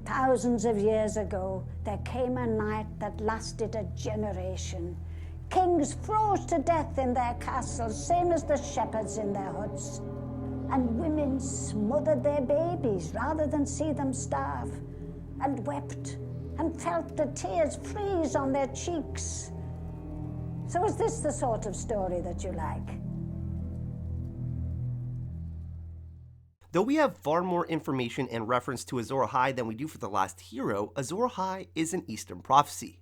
Thousands of years ago, there came a night that lasted a generation. Kings froze to death in their castles, same as the shepherds in their huts. And women smothered their babies rather than see them starve, and wept and felt the tears freeze on their cheeks. So is this the sort of story that you like? Though we have far more information and reference to Azor Ahai than we do for the last hero, Azor Ahai is an Eastern prophecy.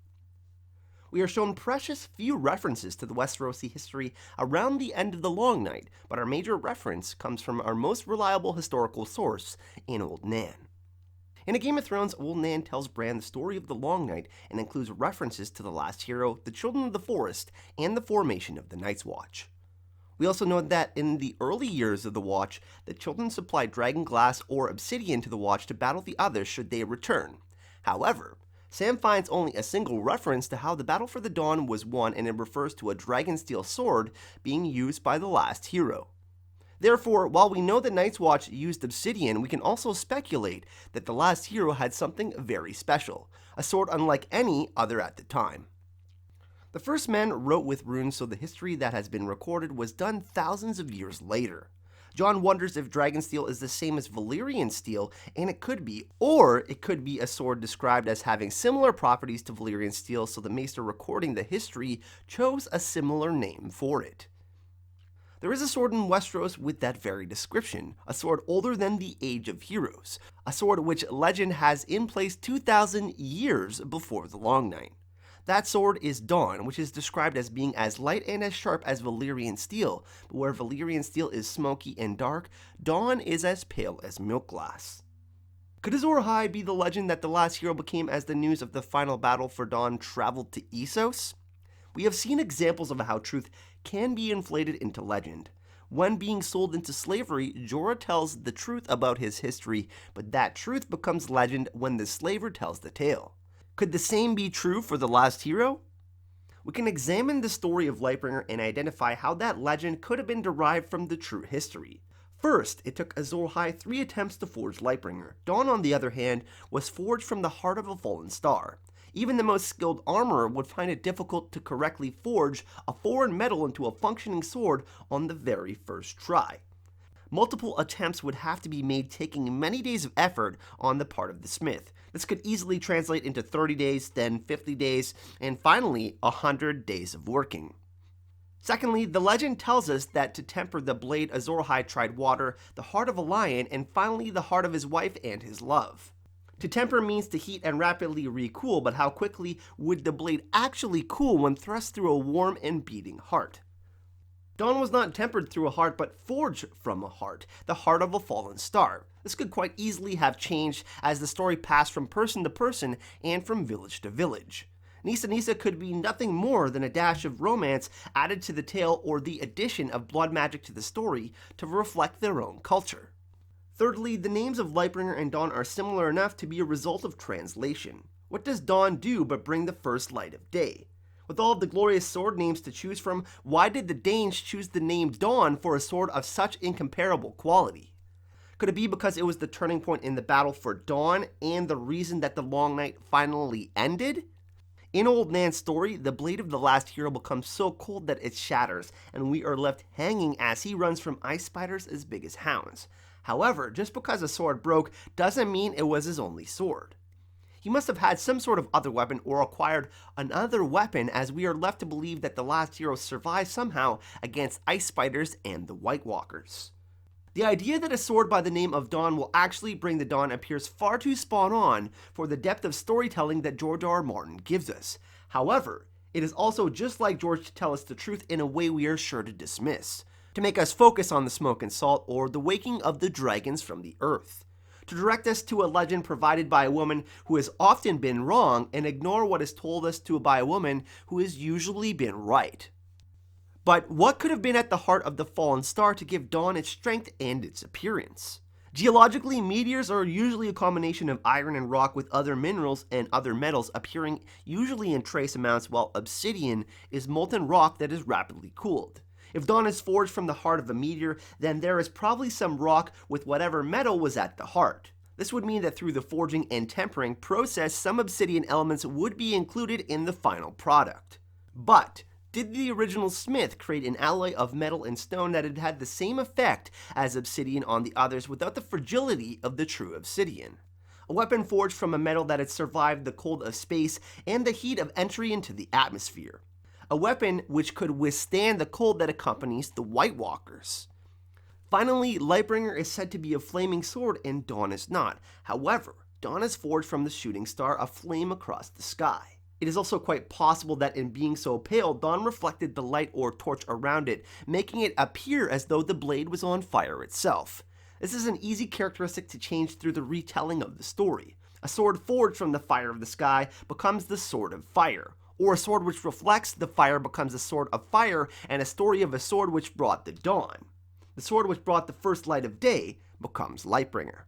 We are shown precious few references to the Westerosi history around the end of the Long Night, but our major reference comes from our most reliable historical source in Old Nan. In A Game of Thrones, Old Nan tells Bran the story of the Long Night and includes references to the last hero, the Children of the Forest, and the formation of the Night's Watch. We also know that in the early years of the Watch, the Children supplied dragon glass or obsidian to the Watch to battle the others should they return. However, Sam finds only a single reference to how the Battle for the Dawn was won, and it refers to a dragonsteel sword being used by the last hero. Therefore, while we know the Night's Watch used obsidian, we can also speculate that the last hero had something very special, a sword unlike any other at the time. The first men wrote with runes, so the history that has been recorded was done thousands of years later. Jon wonders if dragonsteel is the same as Valyrian steel, and it could be, or it could be a sword described as having similar properties to Valyrian steel, so the maester recording the history chose a similar name for it. There is a sword in Westeros with that very description, a sword older than the Age of Heroes, a sword which legend has in place 2,000 years before the Long Night. That sword is Dawn, which is described as being as light and as sharp as Valyrian steel, but where Valyrian steel is smoky and dark, Dawn is as pale as milk glass. Could Azor Ahai be the legend that the last hero became as the news of the final battle for Dawn traveled to Essos? We have seen examples of how truth can be inflated into legend. When being sold into slavery, Jorah tells the truth about his history, but that truth becomes legend when the slaver tells the tale. Could the same be true for the last hero? We can examine the story of Lightbringer and identify how that legend could have been derived from the true history. First, it took Azor Ahai 3 attempts to forge Lightbringer. Dawn, on the other hand, was forged from the heart of a fallen star. Even the most skilled armorer would find it difficult to correctly forge a foreign metal into a functioning sword on the very first try. Multiple attempts would have to be made, taking many days of effort on the part of the smith. This could easily translate into 30 days, then 50 days, and finally 100 days of working. Secondly, the legend tells us that to temper the blade, Azor Ahai tried water, the heart of a lion, and finally the heart of his wife and his love. To temper means to heat and rapidly recool, but how quickly would the blade actually cool when thrust through a warm and beating heart? Dawn was not tempered through a heart, but forged from a heart, the heart of a fallen star. This could quite easily have changed as the story passed from person to person and from village to village. Nissa Nissa could be nothing more than a dash of romance added to the tale, or the addition of blood magic to the story to reflect their own culture. Thirdly, the names of Lightbringer and Dawn are similar enough to be a result of translation. What does Dawn do but bring the first light of day? With all of the glorious sword names to choose from, why did the Danes choose the name Dawn for a sword of such incomparable quality? Could it be because it was the turning point in the battle for Dawn and the reason that the Long Night finally ended? In Old Nan's story, the blade of the last hero becomes so cold that it shatters, and we are left hanging as he runs from ice spiders as big as hounds. However, just because a sword broke doesn't mean it was his only sword. He must have had some sort of other weapon or acquired another weapon, as we are left to believe that the last hero survived somehow against ice spiders and the White Walkers. The idea that a sword by the name of Dawn will actually bring the dawn appears far too spot on for the depth of storytelling that George R. R. Martin gives us. However, it is also just like George to tell us the truth in a way we are sure to dismiss, to make us focus on the smoke and salt or the waking of the dragons from the earth, to direct us to a legend provided by a woman who has often been wrong and ignore what is told us to by a woman who has usually been right. But what could have been at the heart of the fallen star to give Dawn its strength and its appearance? Geologically, meteors are usually a combination of iron and rock with other minerals and other metals appearing usually in trace amounts, while obsidian is molten rock that is rapidly cooled. If Dawn is forged from the heart of a meteor, then there is probably some rock with whatever metal was at the heart. This would mean that through the forging and tempering process, some obsidian elements would be included in the final product. But did the original smith create an alloy of metal and stone that had the same effect as obsidian on the others without the fragility of the true obsidian? A weapon forged from a metal that had survived the cold of space and the heat of entry into the atmosphere. A weapon which could withstand the cold that accompanies the White Walkers. Finally, Lightbringer is said to be a flaming sword and Dawn is not. However, Dawn is forged from the shooting star, a flame across the sky. It is also quite possible that in being so pale, Dawn reflected the light or torch around it, making it appear as though the blade was on fire itself. This is an easy characteristic to change through the retelling of the story. A sword forged from the fire of the sky becomes the sword of fire, or a sword which reflects the fire becomes a sword of fire, and a story of a sword which brought the dawn. The sword which brought the first light of day becomes Lightbringer.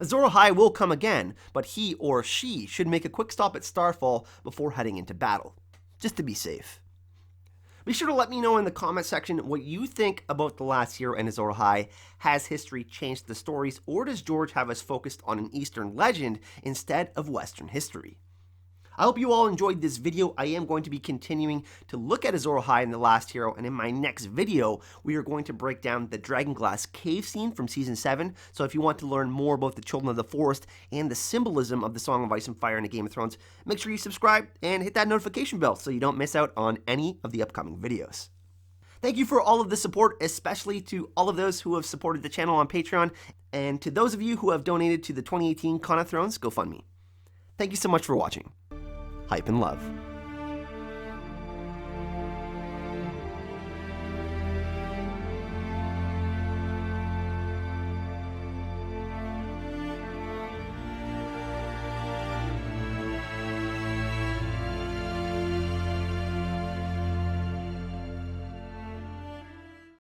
Azor Ahai will come again, but he or she should make a quick stop at Starfall before heading into battle, just to be safe. Be sure to let me know in the comment section what you think about The Last Hero and Azor Ahai. Has history changed the stories, or does George have us focused on an Eastern legend instead of Western history? I hope you all enjoyed this video. I am going to be continuing to look at Azor Ahai and The Last Hero, and in my next video, we are going to break down the Dragonglass cave scene from Season 7, so if you want to learn more about the Children of the Forest and the symbolism of the Song of Ice and Fire in the Game of Thrones, make sure you subscribe and hit that notification bell so you don't miss out on any of the upcoming videos. Thank you for all of the support, especially to all of those who have supported the channel on Patreon, and to those of you who have donated to the 2018 Con of Thrones GoFundMe. Thank you so much for watching. Hype and love.